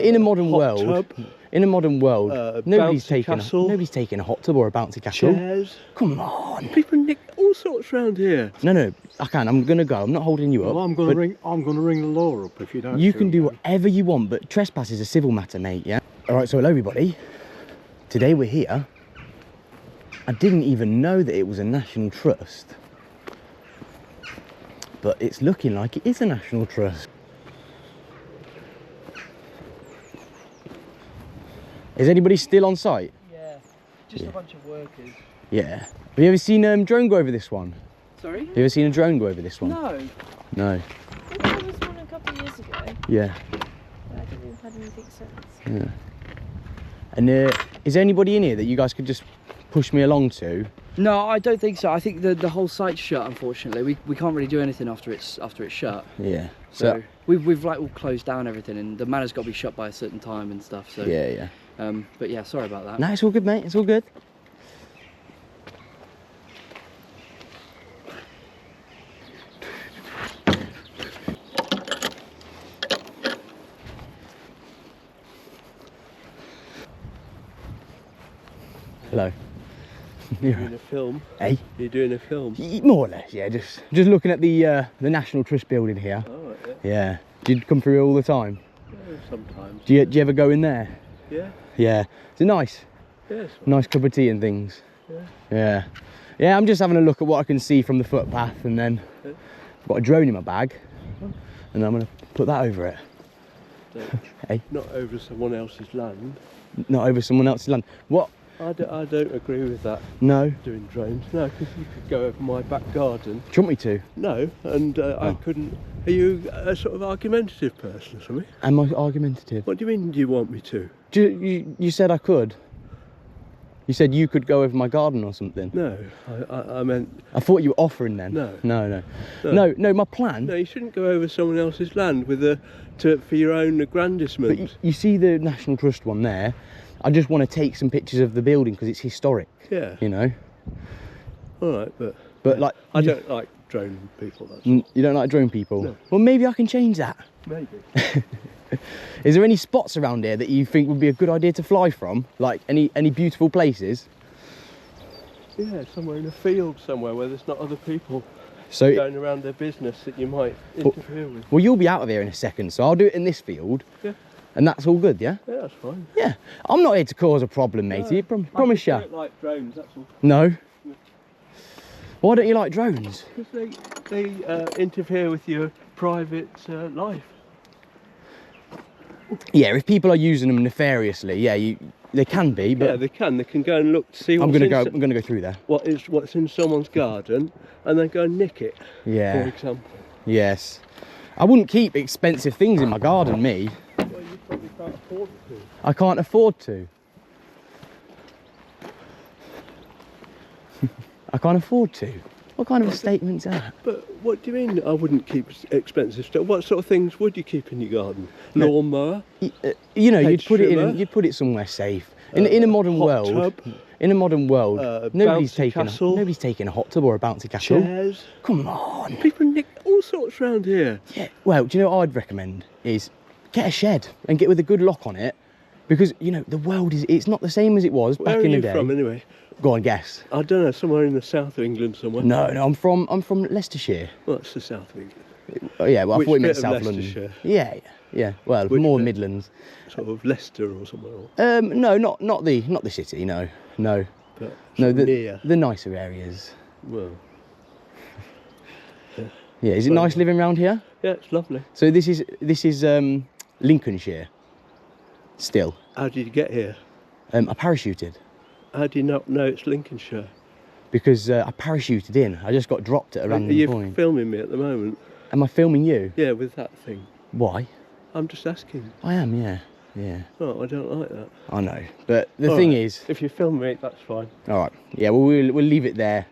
In a modern world, nobody's taking a hot tub or a bouncy castle. Chairs. Come on. People nick all sorts around here. No, I can. I'm gonna go. I'm not holding you up. Well, I'm gonna ring the law up if you don't. You can do whatever you want, but trespass is a civil matter, mate. Yeah. All right. So hello, everybody. Today we're here. I didn't even know that it was a national trust, but it's looking like it is a national trust. Is anybody still on site? Yeah, just a bunch of workers. Yeah. Have you ever seen a drone go over this one? Sorry? Have you ever seen a drone go over this one? No. No. I think there was one a couple of years ago. Yeah. But I don't think we've had anything since. Yeah. And is there anybody in here that you guys could just push me along to? No, I don't think so. I think the whole site's shut, unfortunately. We can't really do anything after it's shut. Yeah. So we've like all closed down everything, and the manor's got to be shut by a certain time and stuff. So yeah. But yeah, sorry about that. No, it's all good, mate. It's all good. Hello. You're doing a film? Hey? You're doing a film? More or less, yeah. Just looking at the National Trust building here. Oh, right, yeah. Do you come through all the time? Yeah, sometimes. Do you ever go in there? Yeah. Yeah. Is it nice? Yes. Nice cup of tea and things. Yeah. Yeah, I'm just having a look at what I can see from the footpath, and then I've got a drone in my bag, and I'm going to put that over it. Hey? Not over someone else's land. Not over someone else's land. What? I don't agree with that. No? Doing drones. No, because you could go over my back garden. Do you want me to? No, and I couldn't. Are you a sort of argumentative person or something? Am I argumentative? What do you mean, do you want me to? You said I could. You said you could go over my garden or something. No, I meant... I thought you were offering then. No. No, my plan... No, you shouldn't go over someone else's land with for your own aggrandisement. But you see the National Trust one there? I just want to take some pictures of the building because it's historic. Yeah. You know? All right, but like... I don't like drone people, that's You don't like drone people? No. Well, maybe I can change that. Maybe. Is there any spots around here that you think would be a good idea to fly from? Like any beautiful places? Yeah, somewhere in a field somewhere where there's not other people going around their business that you might interfere with. Well, you'll be out of here in a second, so I'll do it in this field. Yeah. And that's all good, yeah? Yeah, that's fine. Yeah. I'm not here to cause a problem, matey. Promise you. I don't like drones, that's all. No? Why don't you like drones? Because they interfere with your private life. Yeah, if people are using them nefariously, yeah, they can be, but... Yeah, they can. They can go and look to see I'm gonna go through there. What's in someone's garden, and then go and nick it. Yeah. For example. Yes. I wouldn't keep expensive things in my garden, me. Well, you probably can't afford to. I can't afford to. I can't afford to. What kind of a statement's that? But what do you mean I wouldn't keep expensive stuff? What sort of things would you keep in your garden? Lawnmower? You know, you'd put trimmer? it somewhere safe. In a modern world, tub? in a modern world, nobody's taking a hot tub or a bouncy castle. Chairs? Come on. People nick all sorts around here. Yeah. Well, do you know what I'd recommend is get a shed and get with a good lock on it, because you know the world it's not the same as it was back in the day. Where are you from anyway? Go on, guess. I don't know, somewhere in the south of England somewhere. No, I'm from Leicestershire. Well, it's the south of England. Oh yeah, well I Which thought you meant bit of South Leicestershire? London. Yeah. Well, Which more bit? Midlands. Sort of Leicester or somewhere. No, not the city. No. But No, near. the nicer areas. Well. Yeah, is it nice living around here? Yeah, it's lovely. So this is Lincolnshire. Still. How did you get here? I parachuted. How do you not know it's Lincolnshire? Because I parachuted in. I just got dropped at a random Are you point. filming me at the moment? Am I filming you? Yeah, with that thing. Why? I'm just asking. I am, yeah. Oh, I don't like that. I know, but the thing is... If you film me, that's fine. All right, yeah, well, we'll leave it there.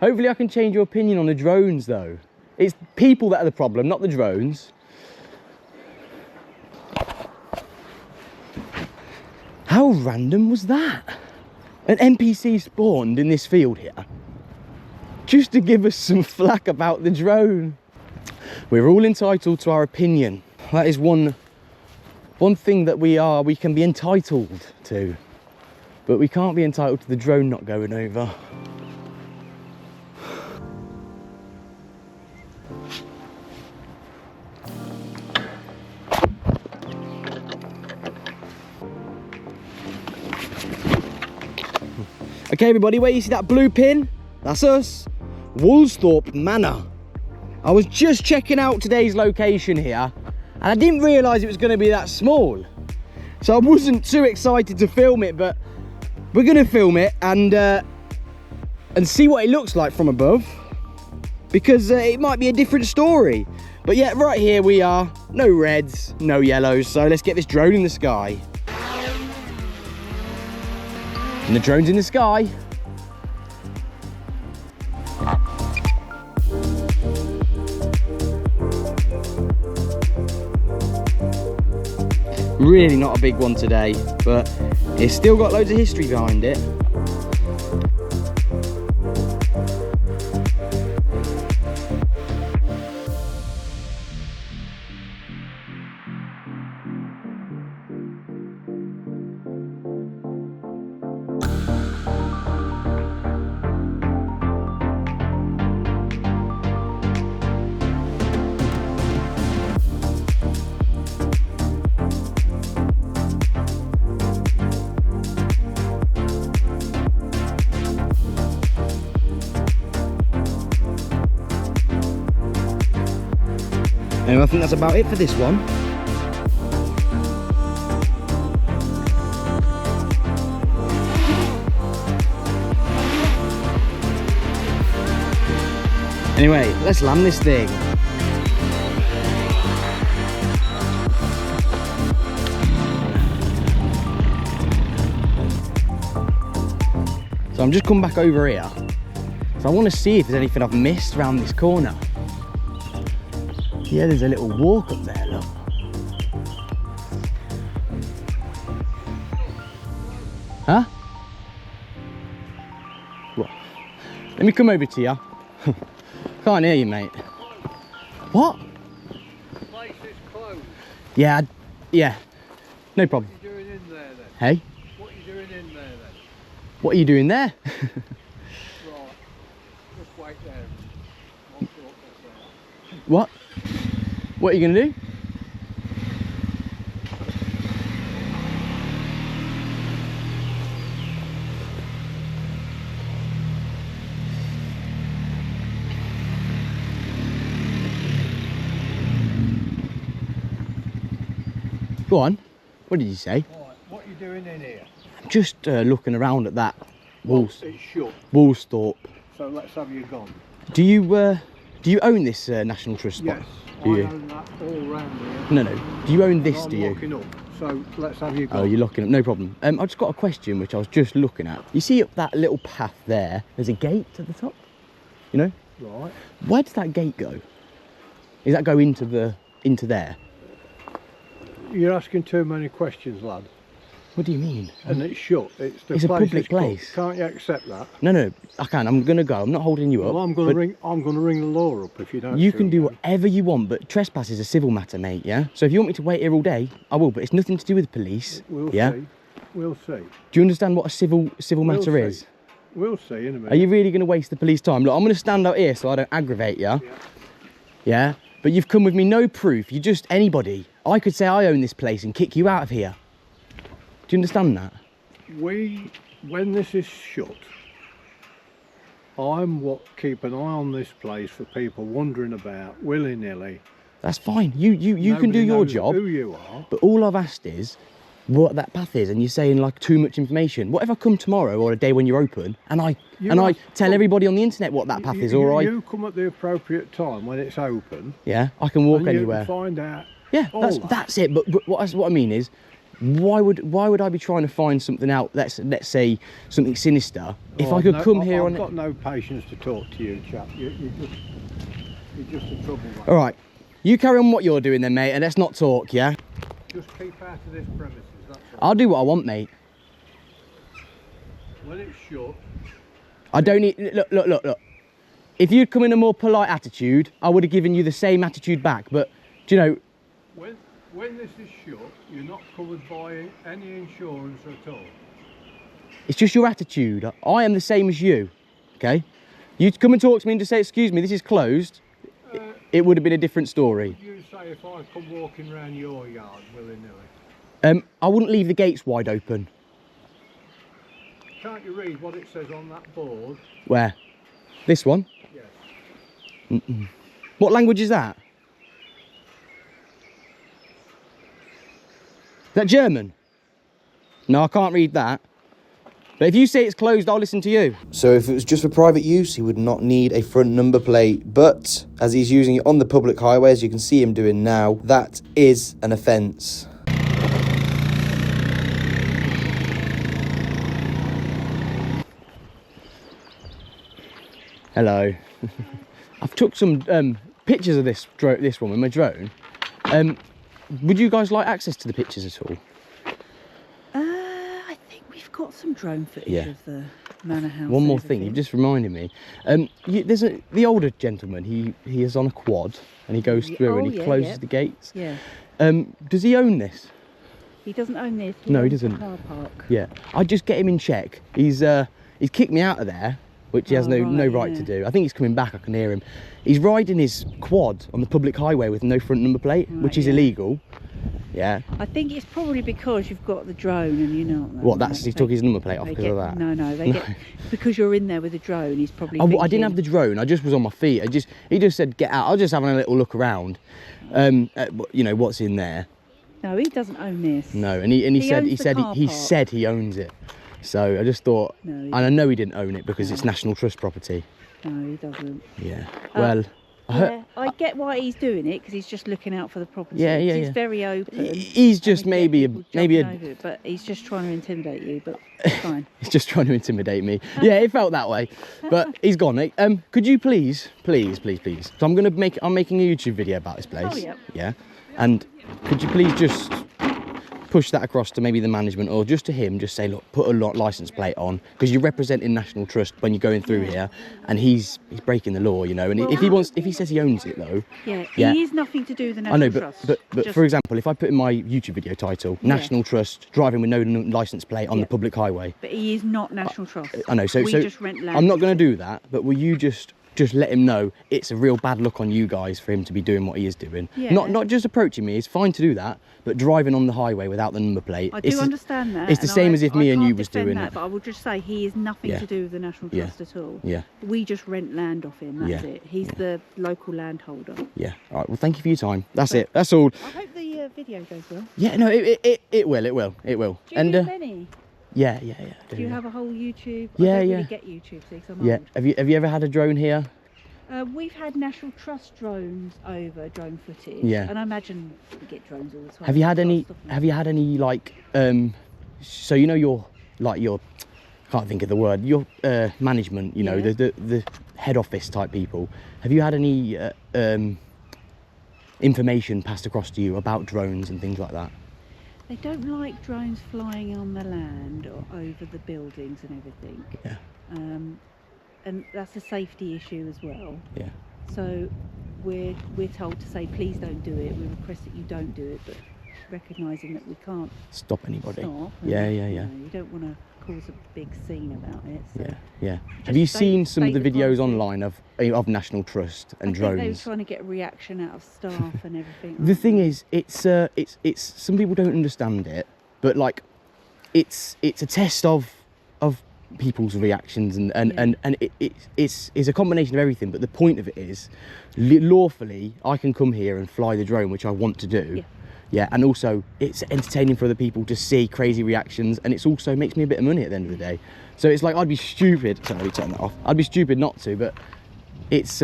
Hopefully I can change your opinion on the drones, though. It's people that are the problem, not the drones. How random was that? An NPC spawned in this field here just to give us some flack about the drone. We're all entitled to our opinion. That is one one thing that we can be entitled to, but we can't be entitled to the drone not going over. Okay everybody, where you see that blue pin? That's us, Woolsthorpe Manor. I was just checking out today's location here, and I didn't realise it was going to be that small. So I wasn't too excited to film it, but we're going to film it and see what it looks like from above, because it might be a different story. But yeah, right here we are, no reds, no yellows, so let's get this drone in the sky. And the drone's in the sky. Really not a big one today, but it's still got loads of history behind it. And I think that's about it for this one. Anyway, let's land this thing. So I'm just come back over here. So I want to see if there's anything I've missed around this corner. Yeah, there's a little walk up there, look. Huh? What? Let me come over to you. Can't hear you, mate. What? The place is closed. Yeah, yeah. No problem. What are you doing in there then? Hey? What are you doing in there then? What are you doing there? Right. Just wait there. I'll sort this out. What? What are you gonna do? Go on. What did you say? Right. What are you doing in here? I'm just looking around at that It's shut. Woolsthorpe. So let's have you gone. Do you own this National Trust spot? Yes. Do I you? own that all round here. No, no. Do you own this? I'm Do you? locking up. So let's have you gone. Oh, you're locking up. No problem. I've just got a question which I was just looking at. You see up that little path there? There's a gate at the top. You know? Right. Where does that gate go? Does that go into there? You're asking too many questions, lad. What do you mean? And it's shut. It's the It's a place public is covered. place. Can't you accept that? No, no. I can. I'm gonna go. I'm not holding you up. Well, I'm going but to ring. I'm going to ring the law up if you don't. You can suit do me. whatever you want, but trespass is a civil matter, mate. Yeah. So if you want me to wait here all day, I will. But it's nothing to do with police. We'll yeah. see. We'll see. Do you understand what a civil We'll matter see. is? We'll see in a minute. Are you really going to waste the police time? Look, I'm going to stand out here so I don't aggravate you. Yeah. Yeah. But you've come with me no proof. You're just anybody. I could say I own this place and kick you out of here. Do you understand that? When this is shut, I'm what keep an eye on this place for people wandering about willy-nilly. That's fine. You can do Nobody your knows job. Who you are? But all I've asked is what that path is, and you're saying like too much information. What if I come tomorrow or a day when you're open and I tell everybody on the internet what that path is, or You come at the appropriate time when it's open. Yeah, I can walk and anywhere. You can find out. Yeah, that's it. But what I mean is, why would I be trying to find something out? Let's say something sinister. If I could come here I've got no patience to talk to you, chap. You're just a troublemaker. All right, you carry on what you're doing then, mate, and let's not talk. Yeah. Just keep out of this premises. That's all. I'll do what I want, mate. When it's shut. I don't need. Look. If you'd come in a more polite attitude, I would have given you the same attitude back. But do you know? when this is shut, you're not covered by any insurance at all. It's just your attitude. I am the same as you, okay? You come and talk to me and just say, excuse me, this is closed. It would have been a different story. What would you say if I come walking around your yard willy-nilly? I wouldn't leave the gates wide open. Can't you read what it says on that board? Where? This one? Yes. What language is that? Is that German? No, I can't read that. But if you say it's closed, I'll listen to you. So if it was just for private use, he would not need a front number plate. But as he's using it on the public highway, as you can see him doing now, that is an offence. Hello. I've took some pictures of this one with my drone. Would you guys like access to the pictures at all? I think we've got some drone footage of the manor house. One more thing, you've just reminded me. There's the older gentleman. He is on a quad and he goes through and he closes the gates. Yeah. Does he own this? He doesn't own this. No, he owns the doesn't. Car park. Yeah. I'd just get him in check. He's kicked me out of there, which he has no right to do. I think he's coming back. I can hear him. He's riding his quad on the public highway with no front number plate, which is illegal. Yeah. I think it's probably because you've got the drone and you know. What? He took his number plate off because of that. No, they get because you're in there with the drone. He's probably. I didn't have the drone. I just was on my feet. He just said get out. I was just having a little look around. You know what's in there. No, he doesn't own this. No, and he said he owns it. So I just thought, and I know he didn't own it because it's National Trust property. No, he doesn't. Yeah. Well. I get why he's doing it because he's just looking out for the property. Yeah. He's very open. He's just maybe it, but he's just trying to intimidate you. But it's fine. He's just trying to intimidate me. Yeah, it felt that way. But he's gone. Could you please? So I'm making a YouTube video about this place. Oh yeah. Yeah. And could you please just push that across to maybe the management or just to him, just say, look, put a license plate on because you're representing National Trust when you're going through here, and he's breaking the law, you know. And if he says he owns it though, he has nothing to do with the National Trust. but for example, if I put in my YouTube video title, National Trust driving with no license plate on the public highway, but he is not National Trust. I know. So just rent land. I'm not going to do that. But will you just let him know it's a real bad look on you guys for him to be doing what he is doing? Yeah. Not just approaching me. It's fine to do that, but driving on the highway without the number plate. I do understand that. It's the same as if me and you was doing that, it. But I will just say he is nothing to do with the National Trust at all. Yeah. We just rent land off him. That's it. He's the local landholder. Yeah. All right. Well, thank you for your time. That's it. That's all. I hope the video goes well. Yeah. No. It will. Do you do many? Yeah. Do you have a whole YouTube? Yeah. I don't really get YouTube, see, 'cause I'm old. Have you ever had a drone here? We've had National Trust drones over, drone footage. Yeah. And I imagine we get drones all the time. Have you had any like so you know your I can't think of the word, your management, you know, the head office type people. Have you had any information passed across to you about drones and things like that? They don't like drones flying on the land or over the buildings and everything. Yeah. And that's a safety issue as well. Yeah. So we're told to say please don't do it. We request that you don't do it, but recognising that we can't stop anybody. Yeah. Yeah. You don't want to cause a big scene about it. So Yeah. Have you seen some of the videos online of National Trust and drones? They were trying to get a reaction out of staff and everything. The thing is, it's some people don't understand it, but like it's a test of people's reactions and it's a combination of everything. But the point of it is, lawfully, I can come here and fly the drone, which I want to do. Yeah, and also it's entertaining for other people to see crazy reactions, and it's also makes me a bit of money at the end of the day. So it's like I'd be stupid. Sorry, let me turn that off. I'd be stupid not to, but it's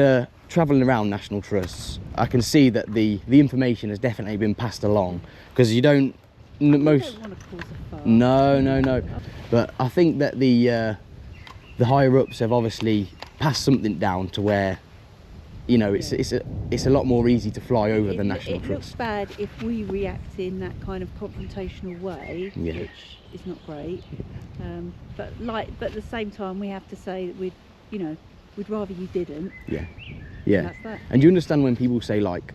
travelling around National Trusts. I can see that the information has definitely been passed along because you don't. Don't want to cause a fuss. No. But I think that the higher ups have obviously passed something down to where, you know, it's a lot more easy to fly over the National Trust. It looks bad if we react in that kind of confrontational way, which is not great. But at the same time, we have to say that we'd rather you didn't. Yeah. And that's that. And do you understand when people say like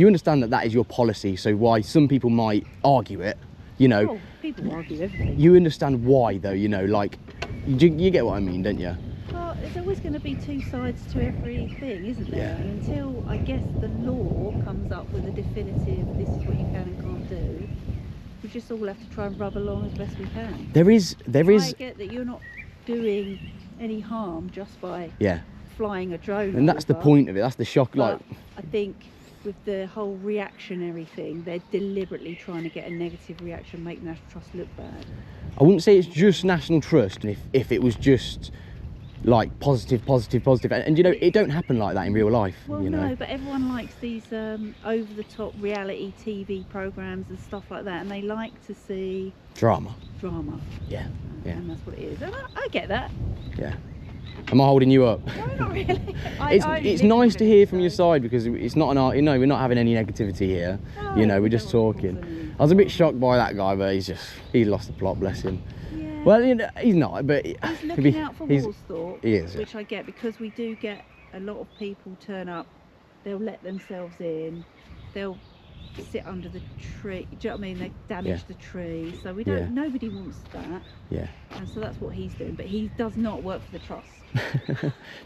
you understand that that is your policy, so why some people might argue it, you know. Oh, people argue everything. You understand why though, you know, like, you get what I mean, don't you? Well, there's always going to be two sides to everything, isn't there? Yeah. And until, I guess, the law comes up with a definitive, this is what you can and can't do, we just all have to try and rub along as best we can. There is. I get that you're not doing any harm just by Yeah. flying a drone. And that's the over, point of it. That's the shock. but Like, I think with the whole reactionary thing, they're deliberately trying to get a negative reaction, make National Trust look bad. I wouldn't say it's just National Trust. If it was just like positive, and you know, it don't happen like that in real life. Well, you know. no, but everyone likes these over-the-top reality TV programs and stuff like that, and they like to see Drama. drama. Yeah. Yeah. And that's what it is. And I get that. Yeah. Am I holding you up? No, not really. It's nice to hear from your side, because it's not an art. You know, we're not having any negativity here. No, you know, we're we just don't want to talking. cause any- I was a bit shocked by that guy, but he lost the plot, bless him. Yeah. Well, you know, he's not, but He's maybe looking out for he's- Woolsthorpe, he is, yeah. which I get, because we do get a lot of people turn up. They'll let themselves in. They'll sit under the tree. Do you know what I mean? They damage Yeah. the tree. So we don't. Yeah. Nobody wants that. Yeah. And so that's what he's doing. But he does not work for the trust.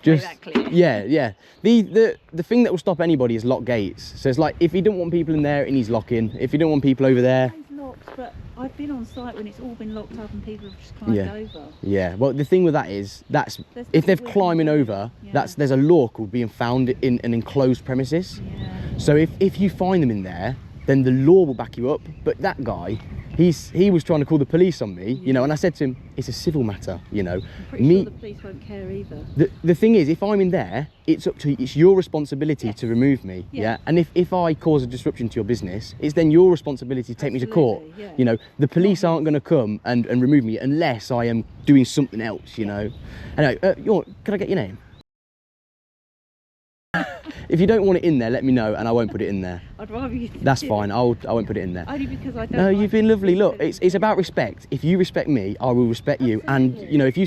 Just that clear. yeah. The thing that will stop anybody is lock gates. So it's like, if he don't want people in there, it needs locking. If you don't want people over there, It's locked, but I've been on site when it's all been locked up and people have just climbed Yeah. over. yeah. Well, the thing with that is, There's if they're nothing we can climbing do. over, Yeah. there's a law called being found in an enclosed premises. Yeah. So if you find them in there, then the law will back you up. But that guy, he was trying to call the police on me, you know, and I said to him, it's a civil matter, you know. I'm pretty sure the police won't care either. The thing is, if I'm in there, it's your responsibility to remove me, Yeah. yeah? And if I cause a disruption to your business, it's then your responsibility to take me to court. Absolutely, yeah. You know, the police aren't going to come and remove me unless I am doing something else, you know. Anyway, can I get your name? If you don't want it in there, let me know and I won't put it in there. I'd rather you. That's did fine, it. I won't put it in there. Only because I don't. No, like you've been lovely. Look, people- it's about respect. If you respect me, I will respect you. And Absolutely. you know, if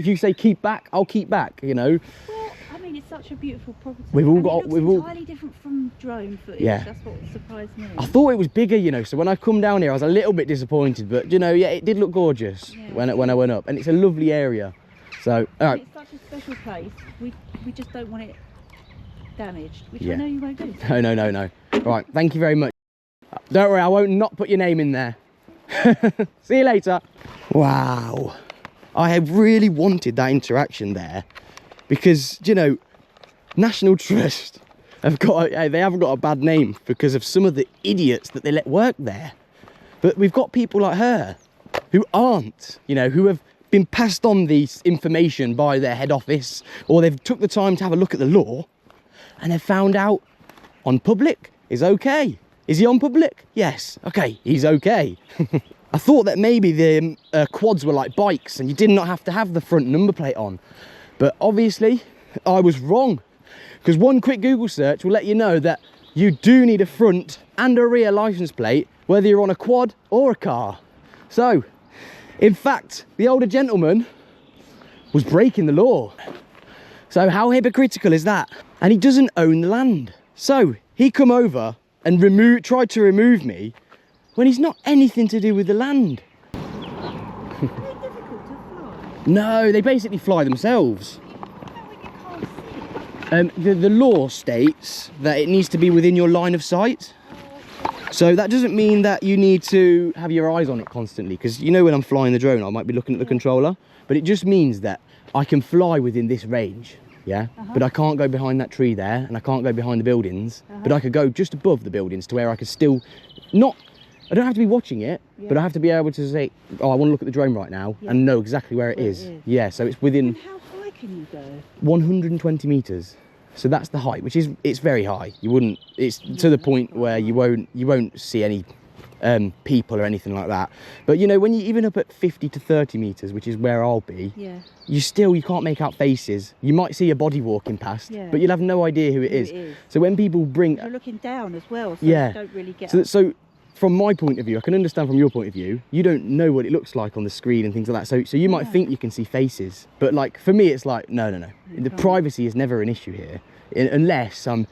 you say keep back, I'll keep back. You know. Well, I mean, it's such a beautiful property. We've all and got- It looks we've all- entirely different from drone footage. Yeah. That's what surprised me. I thought it was bigger, you know. So when I come down here, I was a little bit disappointed, but you know, yeah, it did look gorgeous Yeah. when I went up, and it's a lovely area. So all right. It's such a special place. We just don't want it damaged, which Yeah. I know you won't do. No. Right, thank you very much. Don't worry, I won't not put your name in there. See you later. Wow. I have really wanted that interaction there, because, you know, National Trust they haven't got a bad name because of some of the idiots that they let work there. But we've got people like her who aren't, you know, who have been passed on this information by their head office, or they've took the time to have a look at the law, and they've found out on public is okay. Is he on public? Yes. Okay, he's okay. I thought that maybe the quads were like bikes and you did not have to have the front number plate on. But obviously, I was wrong. Because one quick Google search will let you know that you do need a front and a rear license plate, whether you're on a quad or a car. So, in fact, the older gentleman was breaking the law. So how hypocritical is that? And he doesn't own the land. So he come over and tried to remove me when he's not anything to do with the land. Very difficult to fly. No, they basically fly themselves. When you can't see. The law states that it needs to be within your line of sight. So that doesn't mean that you need to have your eyes on it constantly, because you know when I'm flying the drone I might be looking at the controller, but it just means that I can fly within this range. Yeah, but I can't go behind that tree there, and I can't go behind the buildings, but I could go just above the buildings to where I could still I don't have to be watching it, but I have to be able to say, oh, I want to look at the drone right now and know exactly where it is. Yeah, so it's within And how high can you go? 120 meters. So that's the height, which is, it's very high. You wouldn't, it's to the point where you won't see any people or anything like that. But you know, when you're even up at 50 to 30 meters, which is where I'll be, Yeah. you can't make out faces. You might see a body walking past, Yeah. but you'll have no idea who it Who is. it is. So when people bring, You're looking down as well, so Yeah. you don't really get. so from my point of view, I can understand from your point of view, you don't know what it looks like on the screen and things like that. So you might think you can see faces, but like for me, it's like, no. The can't. privacy is never an issue here, unless I'm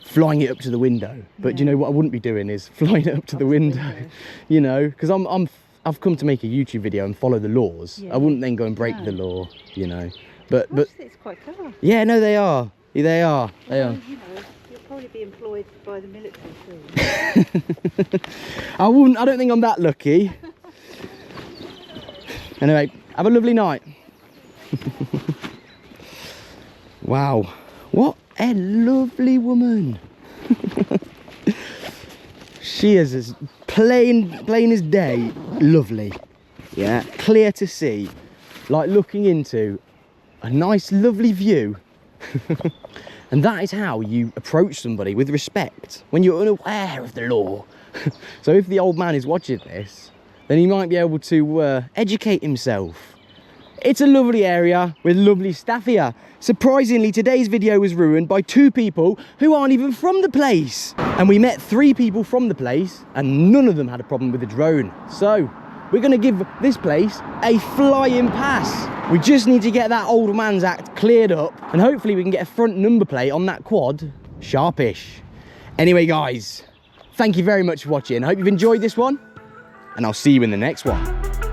flying it up to the window. But do you know what I wouldn't be doing is flying it up to the window, you know, because I've come to make a YouTube video and follow the laws. I wouldn't then go and break the law, you know. But It's quite clever. yeah, no, they are. They are. You know, you'll probably be employed by the military soon. I don't think I'm that lucky. Anyway, have a lovely night. Wow, what a lovely woman. She is as plain as day, lovely. Yeah, clear to see, like looking into a nice lovely view. And that is how you approach somebody with respect when you're unaware of the law. So if the old man is watching this, then he might be able to educate himself. It's a lovely area with lovely staff here. Surprisingly, today's video was ruined by 2 people who aren't even from the place. And we met 3 people from the place and none of them had a problem with the drone. So we're gonna give this place a flying pass. We just need to get that old man's act cleared up and hopefully we can get a front number plate on that quad sharpish. Anyway guys, thank you very much for watching. I hope you've enjoyed this one and I'll see you in the next one.